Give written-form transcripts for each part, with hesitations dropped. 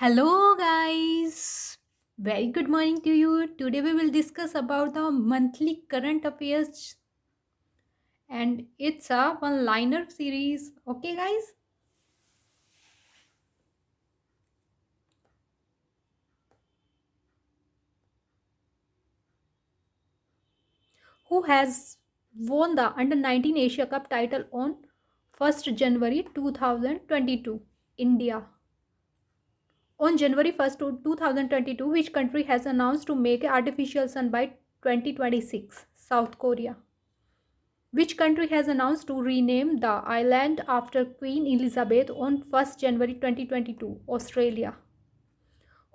Hello guys. Very good morning to you. Today we will discuss about the monthly current affairs and it's a one-liner series. Okay guys? Who has won the Under 19 Asia Cup title on 1st January 2022? India. On January 1st, 2022, which country has announced to make artificial sun by 2026? South Korea. Which country has announced to rename the island after Queen Elizabeth on 1st January 2022? Australia.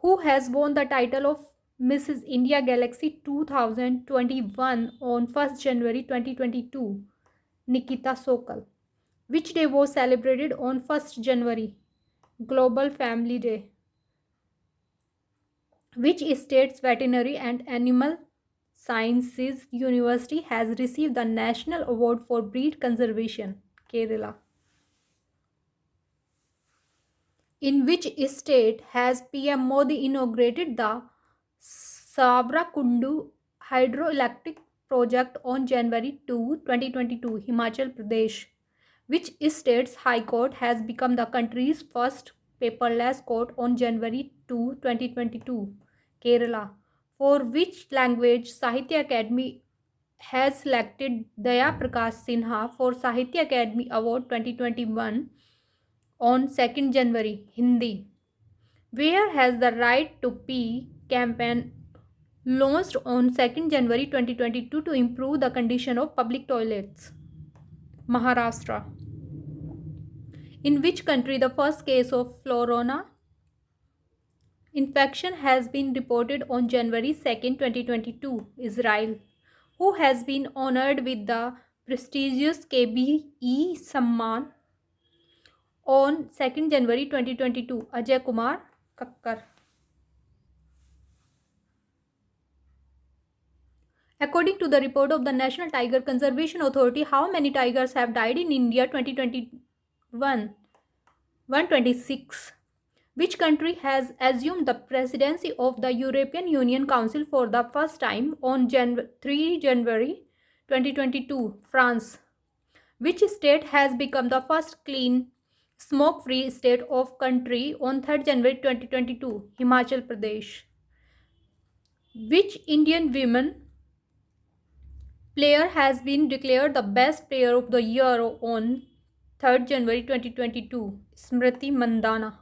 Who has won the title of Mrs. India Galaxy 2021 on 1st January 2022? Nikita Sokal. Which day was celebrated on 1st January? Global Family Day. Which state's veterinary and animal sciences university has received the National Award for Breed Conservation? Kerala. In which state has PM Modi inaugurated the Savrakundu hydroelectric project on January 2, 2022? Himachal Pradesh. Which state's high court has become the country's first paperless court on January 2, 2022? Kerala. For which language Sahitya Academy has selected Daya Prakash Sinha for Sahitya Academy Award 2021 on 2nd January? Hindi. Where has the Right to Pee campaign launched on 2nd January 2022 to improve the condition of public toilets? Maharashtra. In which country the first case of florona infection has been reported on January 2nd, 2022? Israel. Who has been honored with the prestigious KBE Samman on 2nd January 2022? Ajay Kumar Kakkar. According to the report of the National Tiger Conservation Authority, how many tigers have died in India 2021? 126. Which country has assumed the presidency of the European Union Council for the first time on 3 January 2022? France. Which state has become the first clean, smoke-free state of country on 3rd January 2022? Himachal Pradesh. Which Indian women player has been declared the best player of the year on 3rd January 2022? Smriti Mandana.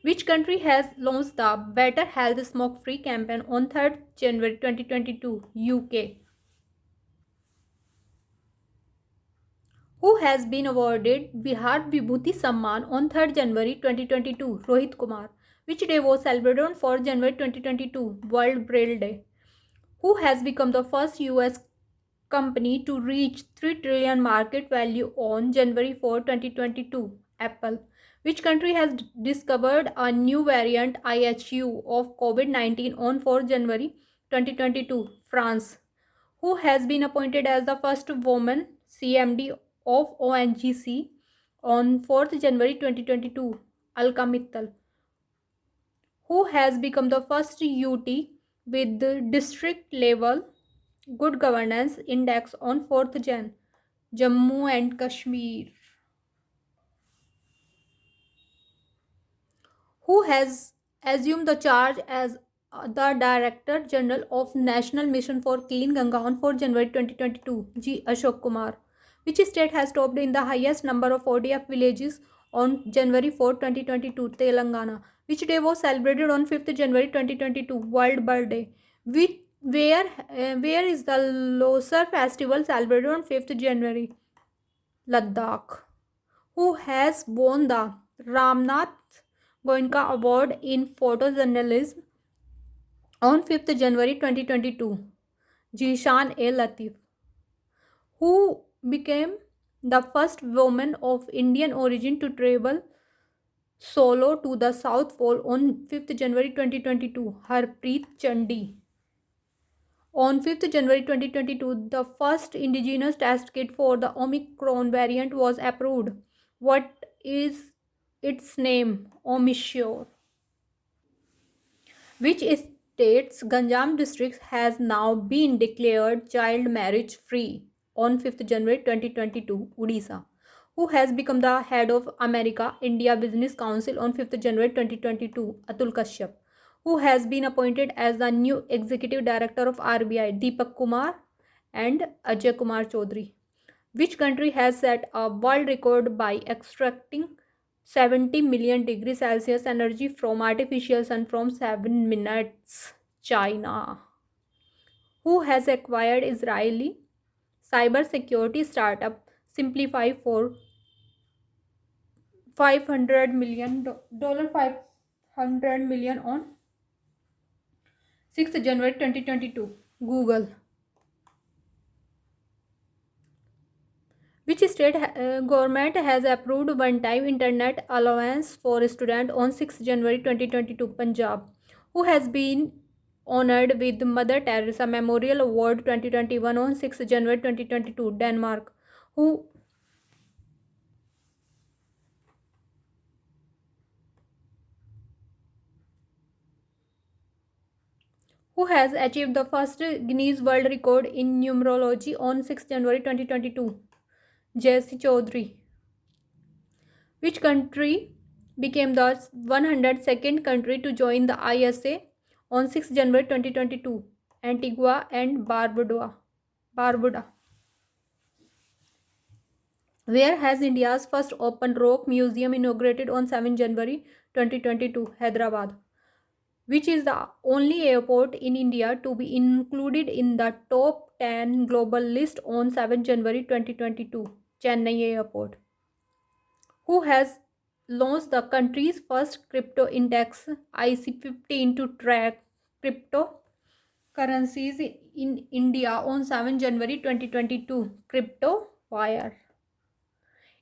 Which country has launched the Better Health Smoke Free campaign on 3rd January 2022? UK. Who has been awarded Bihar Vibhuti Samman on 3rd January 2022? Rohit Kumar. Which day was celebrated on 4th January 2022? World Braille Day. Who has become the first US company to reach 3 trillion market value on January 4, 2022? Apple. Which country has discovered a new variant IHU of COVID-19 on 4 January 2022? France. Who has been appointed as the first woman CMD of ONGC on 4th January 2022? Alka Mittal. Who has become the first UT with the district level Good Governance Index on 4th Jan? Jammu and Kashmir. Who has assumed the charge as the Director General of National Mission for Clean Ganga on 4 January 2022? G. Ashok Kumar. Which state has topped in the highest number of ODF villages on January 4, 2022? Telangana. Which day was celebrated on 5th January 2022? World Bird Day. Where is the Losar festival celebrated on 5th January? Ladakh. Who has won the Ramnath Goenka Award in Photojournalism on 5th January 2022? Jishan A. Latif. Who became the first woman of Indian origin to travel solo to the South Pole on 5th January 2022? Harpreet Chandi. On 5th January 2022, the first indigenous test kit for the Omicron variant was approved. What is its name? Omicron. Which state's Ganjam district has now been declared child marriage free on 5th January 2022? Odisha. Who has become the head of America India Business Council on 5th January 2022? Atul Kashyap. Who has been appointed as the new executive director of RBI? Deepak Kumar and Ajay Kumar Chaudhary. Which country has set a world record by extracting 70 million degree Celsius energy from artificial sun from 7 minutes? China. Who has acquired Israeli cybersecurity startup Simplify for $500 million on 6th January 2022? Google. Which state government has approved one-time internet allowance for students on 6 January 2022? Punjab. Who has been honored with Mother Teresa Memorial Award 2021 on 6 January 2022? Denmark. Who who has achieved the first Guinness World Record in numerology on 6 January 2022? Jesse Chaudhary. Which country became the 102nd country to join the ISA on 6 January 2022? Antigua and Barbuda. Where has India's first open rock museum inaugurated on 7 January 2022? Hyderabad. Which is the only airport in India to be included in the top 10 global list on 7 January 2022? Chennai Airport. Who has launched the country's first crypto index IC15 to track cryptocurrencies in India on 7 January 2022? CryptoWire.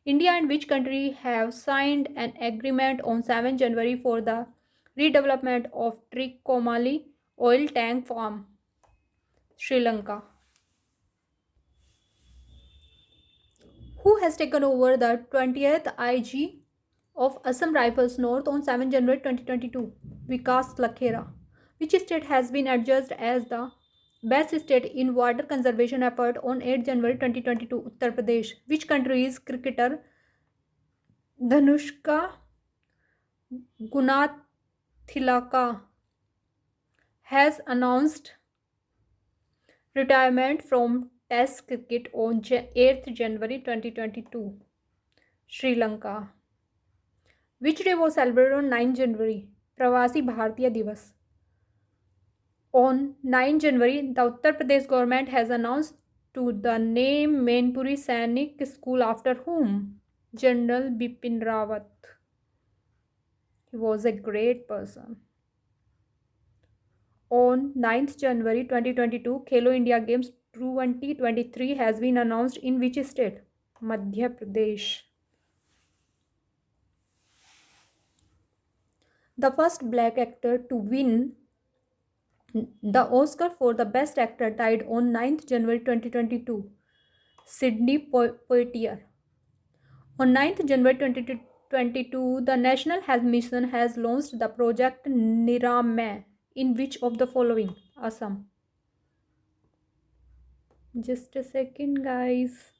India and which country have signed an agreement on 7 January for the redevelopment of Trikomali oil tank farm? Sri Lanka. Who has taken over the 20th IG of Assam Rifles North on 7 January 2022? Vikas Lakhera. Which state has been adjudged as the best state in water conservation effort on 8 January 2022? Uttar Pradesh. Which country's cricketer Dhanushka Gunathilaka has announced retirement from Test cricket on 8th January 2022? Sri Lanka. Which day was celebrated on 9 January? Pravasi Bharatiya Divas. On 9 January, the Uttar Pradesh government has announced to the name Mainpuri Sainik School after whom? General Bipin Rawat. He was a great person. On 9th January 2022, Khelo India Games 2023 has been announced in which state? Madhya Pradesh. The first black actor to win the Oscar for the Best Actor died on 9th January 2022. Sidney Poitier. On 9th January 2022, the National Health Mission has launched the project Niramay in which of the following? Assam. Just a second, guys.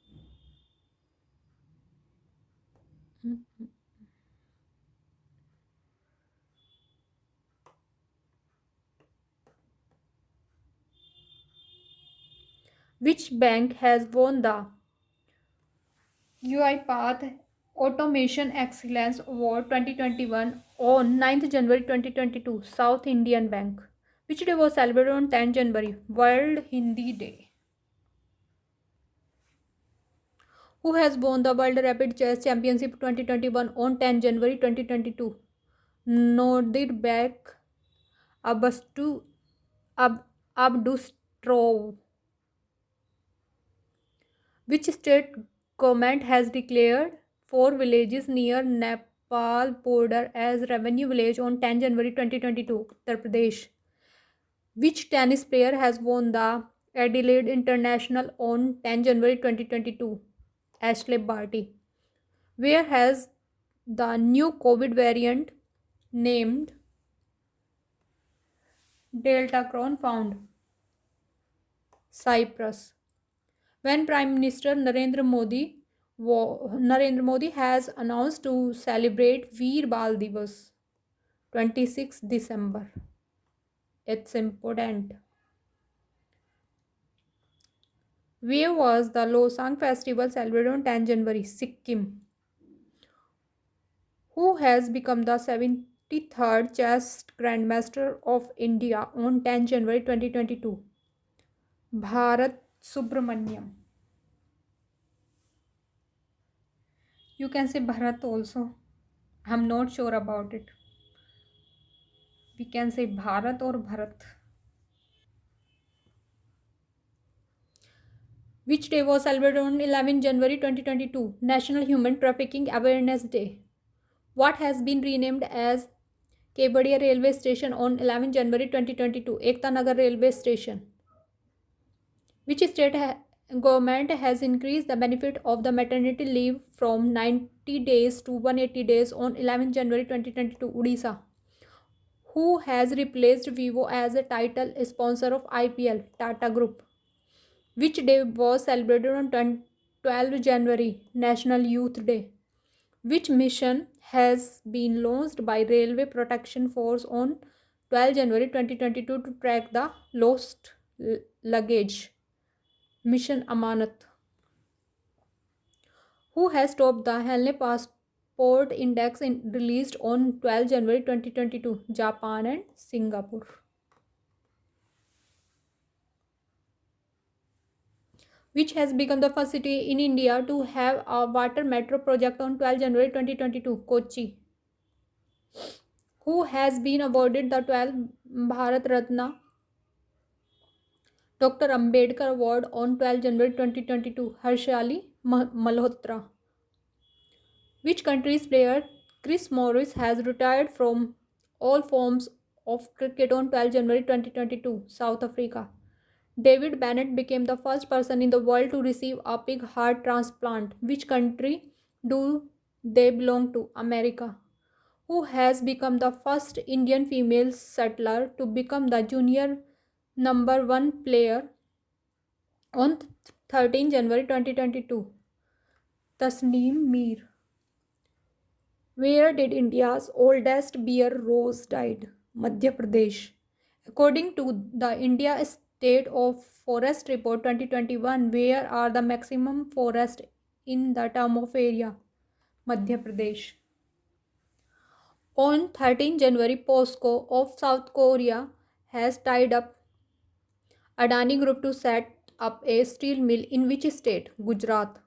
Which bank has won the UiPath Automation Excellence Award 2021 on 9th January 2022? South Indian Bank. Which day was celebrated on 10 January? World Hindi Day. Who has won the World Rapid Chess Championship 2021 on 10 January 2022? Nodirbek Abastu Abdustrov. Which state government has declared 4 villages near Nepal border as revenue village on 10 January 2022? Uttar Pradesh. Which tennis player has won the Adelaide International on 10 January 2022? Ashley Barty. Where has the new COVID variant named Deltacron found Cyprus. When Prime Minister Narendra Modi has announced to celebrate Veer Bal Divas 26 December. It's important. Where was the Losang festival celebrated on 10 January? Sikkim. Who has become the 73rd chess grandmaster of India on 10 January 2022? Bharat Subramaniam. You can say Bharat also. I'm not sure about it. We can say Bharat or Bharat. Which day was celebrated on 11 January 2022? National Human Trafficking Awareness Day. What has been renamed as Kebadia Railway Station on 11 January 2022? Ekta Nagar Railway Station. Which state government has increased the benefit of the maternity leave from 90 days to 180 days on 11 January 2022? Odisha. Who has replaced Vivo as a title sponsor of IPL? Tata Group. Which day was celebrated on 12 January? National Youth Day. Which mission has been launched by Railway Protection Force on 12 January 2022 to track the lost luggage? Mission Amanat. Who has topped the Henley Passport Index released on 12 January 2022? Japan and Singapore. Which has become the first city in India to have a water metro project on 12 January 2022? Kochi. Who has been awarded the 12th Bharat Ratna Dr. Ambedkar Award on 12 January 2022? Harshali Malhotra. Which country's player Chris Morris has retired from all forms of cricket on 12 January 2022? South Africa. David Bennett became the first person in the world to receive a pig heart transplant. Which country do they belong to? America. Who has become the first Indian female settler to become the junior number 1 player on 13 January 2022? Tasneem Mir. Where did India's oldest bear rose died? Madhya Pradesh. According to the India State of Forest Report 2021, where are the maximum forest in the term of area? Madhya Pradesh. On 13 January, POSCO of South Korea has tied up Adani Group to set up a steel mill in which state? Gujarat.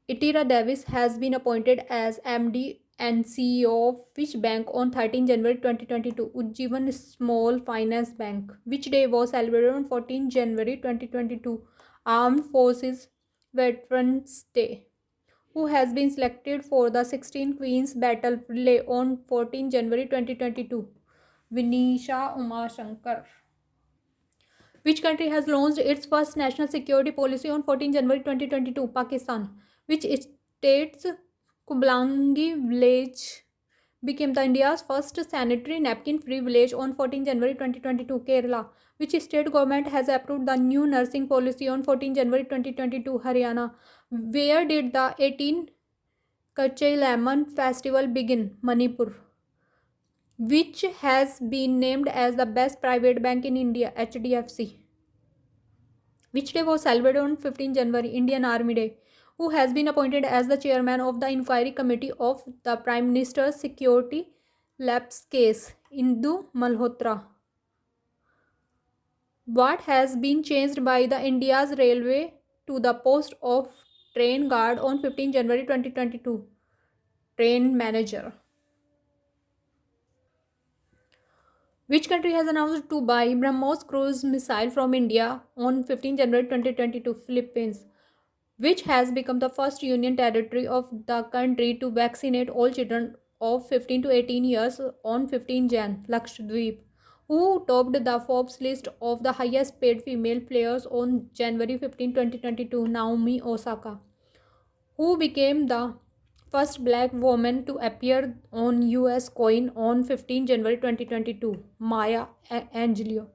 Itira Davis has been appointed as MD and CEO of which bank on 13 January 2022? Ujjivan Small Finance Bank. Which day was celebrated on 14 January 2022? Armed Forces Veterans Day. Who has been selected for the 16 Queens Battle Relay on 14 January 2022? Vinisha Umashankar. Which country has launched its first national security policy on 14 January 2022? Pakistan. Which state's Kublangi village became the India's first sanitary napkin-free village on 14 January 2022? Kerala. Which state government has approved the new nursing policy on 14 January 2022? Haryana. Where did the 18 Kachai Lemon Festival begin? Manipur. Which has been named as the best private bank in India? HDFC. Which day was celebrated on 15 January? Indian Army Day. Who has been appointed as the chairman of the inquiry committee of the Prime Minister's security lapse case? Indu Malhotra. What has been changed by the India's railway to the post of train guard on 15 January 2022? Train manager. Which country has announced to buy BrahMos cruise missile from India on 15 January 2022? Philippines. Which has become the first union territory of the country to vaccinate all children of 15 to 18 years on 15 Jan? Lakshadweep. Who topped the Forbes list of the highest paid female players on January 15, 2022? Naomi Osaka. Who became the First black woman to appear on US coin on 15 January 2022, Maya Angelou.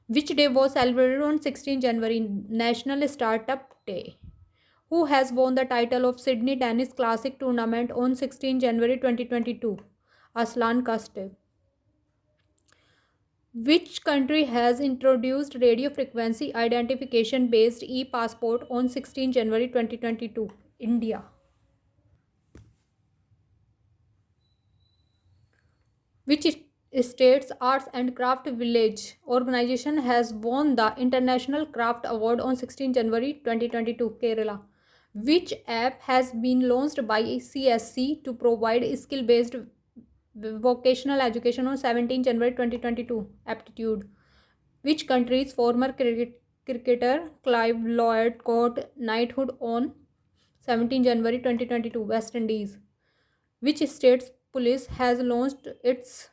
Which day was celebrated on 16 January, National Startup Day? Who has won the title of Sydney Tennis Classic Tournament on 16 January 2022? Aslan Kastev. Which country has introduced radio frequency identification based e-passport on 16 January 2022? India. Which state's arts and craft village organization has won the International Craft Award on 16 January 2022? Kerala. Which app has been launched by CSC to provide skill-based vocational education on 17 January 2022? Aptitude. Which country's former cricketer Clive Lloyd got knighthood on 17 January 2022? West Indies. Which state's police has launched its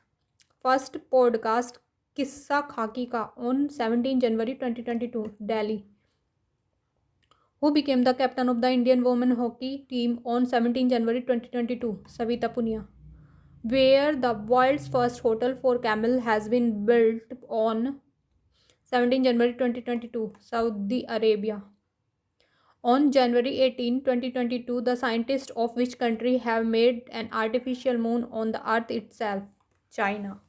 first podcast Kissa Khaki Ka on 17 January 2022? Delhi. Who became the captain of the Indian women hockey team on 17 January 2022? Savita Punia. Where the world's first hotel for camel has been built on 17 January 2022? Saudi Arabia. On January 18, 2022, the scientists of which country have made an artificial moon on the earth itself? China.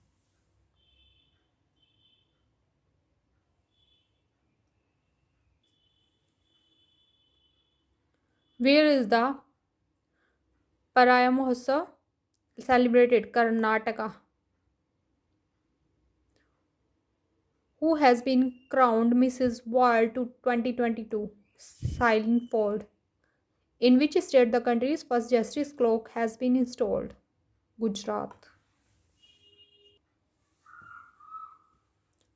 Where is the Paraya Mahotsav celebrated? Karnataka. Who has been crowned Mrs. World to 2022? Silent Ford. In which state the country's first justice clock has been installed? Gujarat.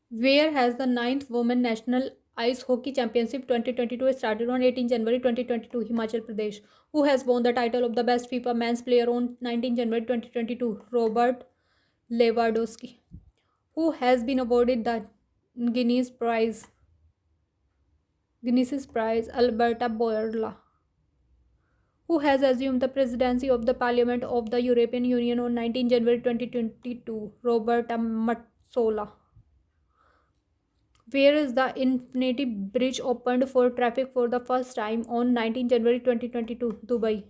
Where has the ninth Women National Ice Hockey Championship 2022 started on 18 January 2022? Himachal Pradesh. Who has won the title of the best FIFA men's player on 19 January 2022? Robert Lewandowski. Who has been awarded the Guinness Prize? Guinness's Prize, Alberta Bourla. Who has assumed the presidency of the Parliament of the European Union on 19 January 2022? Roberta Metsola. Where is the Infinity Bridge opened for traffic for the first time on 19 January 2022? Dubai.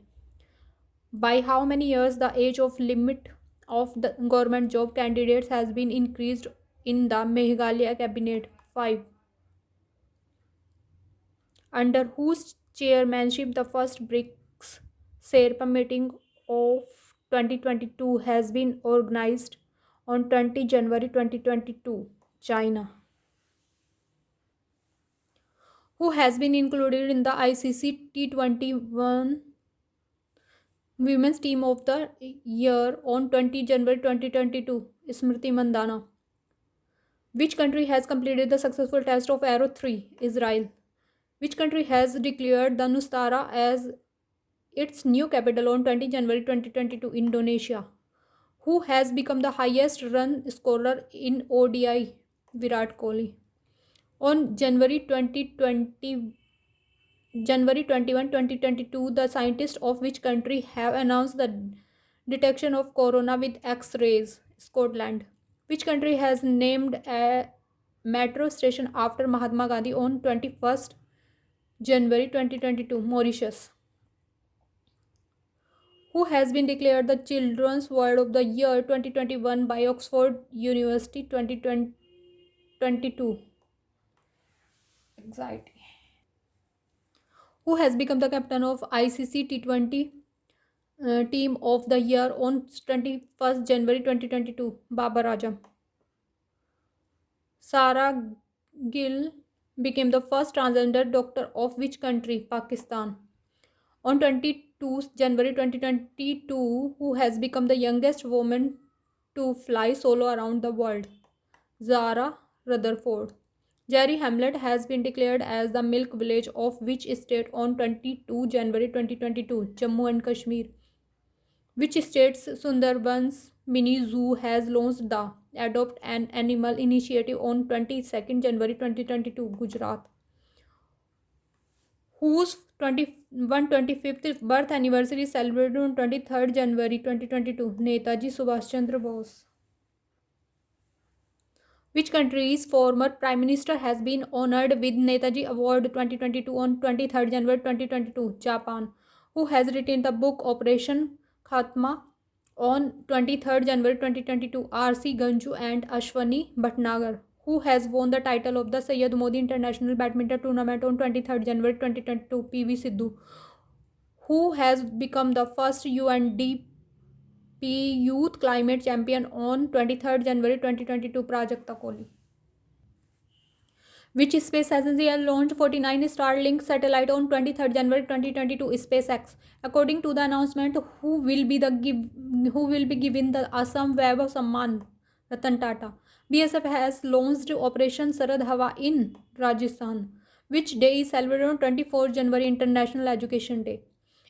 By how many years the age of limit of the government job candidates has been increased in the Meghalaya cabinet? 5. Under whose chairmanship the first BRICS Sherpa meeting of 2022 has been organized on 20 January 2022? China. Who has been included in the ICC T21 Women's Team of the Year on 20 January 2022? Smriti Mandana. Which country has completed the successful test of Arrow 3? Israel. Which country has declared the Nusantara as its new capital on 20 January 2022? Indonesia. Who has become the highest run scorer in ODI? Virat Kohli. On January 21, 2022, the scientists of which country have announced the detection of corona with X-rays? Scotland. Which country has named a metro station after Mahatma Gandhi on 21st January 2022? Mauritius. Who has been declared the Children's Word of the Year 2021 by Oxford University 2022? Anxiety. Who has become the captain of ICC T20 Team of the Year on 21st January 2022? Babar Azam. Sarah Gill became the first transgender doctor of which country? Pakistan. On 22 January 2022, who has become the youngest woman to fly solo around the world? Zara Rutherford. Jerry Hamlet has been declared as the milk village of which state on 22 January 2022? Jammu and Kashmir. Which state's Sundarbans mini zoo has launched the Adopt an Animal initiative on 22nd January 2022? Gujarat. Whose 125th birth anniversary is celebrated on 23rd January 2022. Netaji Subhash Chandra Bose. Which country's former Prime Minister has been honored with Netaji Award 2022 on 23rd January 2022? Japan. Who has written the book Operation Khatma on 23rd January 2022? R.C. Ganju and Ashwani Bhatnagar. Who has won the title of the Syed Modi International Badminton Tournament on 23rd January 2022? P.V. Sidhu. Who has become the first UNDP Youth Climate Champion on 23rd January 2022? Prajakta Kohli. Which space agency has launched 49 Starlink satellite on 23rd January 2022? SpaceX. According to the announcement, who will be given the Assam Web Samman? Ratan Tata. BSF has launched Operation Sarad Hawa in Rajasthan. Which day is celebrated on 24th January International Education Day?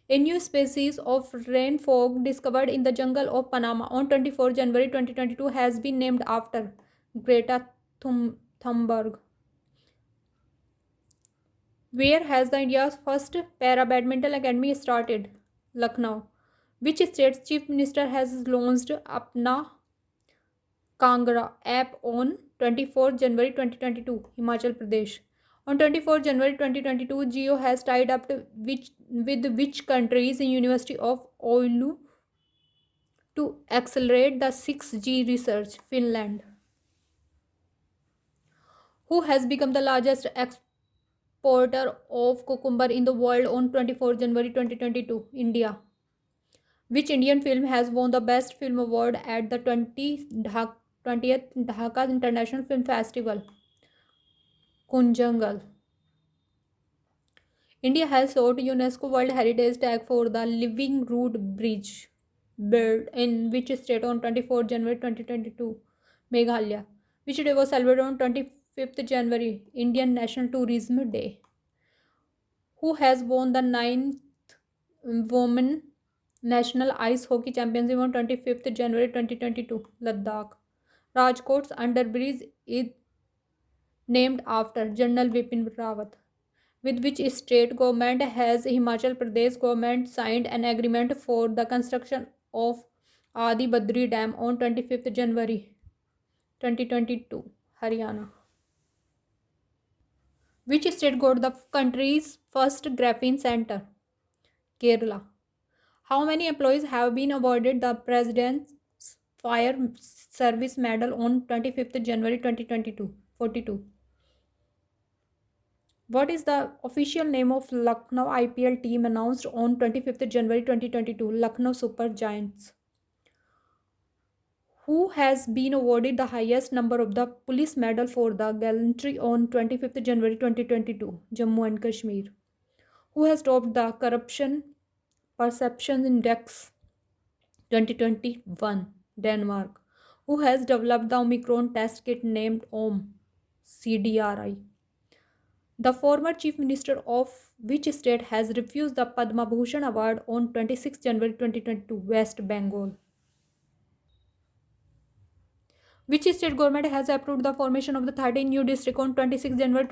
A new species of rain frog discovered in the jungle of Panama on 24th January 2022 has been named after Greta Thunberg. Where has the India's first para badminton academy started? Lucknow. Which state's chief minister has launched Apna Kangra app on 24th January 2022? Himachal Pradesh. On 24th January 2022, Geo has tied up with which country's University of Oulu to accelerate the 6G research? Finland. Who has become the largest exporter of cucumber in the world on 24th January 2022? India. Which Indian film has won the Best Film Award at the 20th Dhaka International Film Festival? Kunjangal. India has sought UNESCO World Heritage Tag for the Living Root Bridge built in which state on 24th January 2022? Meghalaya. Which day was celebrated on 25th January? Indian National Tourism Day. Who has won the 9th Women National Ice Hockey Championship on 25th January 2022? Ladakh. Rajkot's underbridge is named after General Vipin Rawat. With which state government has Himachal Pradesh government signed an agreement for the construction of Adi Badri Dam on 25th January 2022? Haryana. Which state got the country's first graphene center? Kerala. How many employees have been awarded the President's Fire Service Medal on 25th January 2022? 42. What is the official name of Lucknow IPL team announced on 25th January 2022? Lucknow Super Giants. Who has been awarded the highest number of the police medal for the gallantry on 25th January 2022? Jammu and Kashmir. Who has topped the Corruption Perception Index 2021? Denmark. Who has developed the Omicron test kit named OM CDRI? The former chief minister of which state has refused the Padma Bhushan award on 26 January 2022? West Bengal. Which state government has approved the formation of the 13 new district on 26 January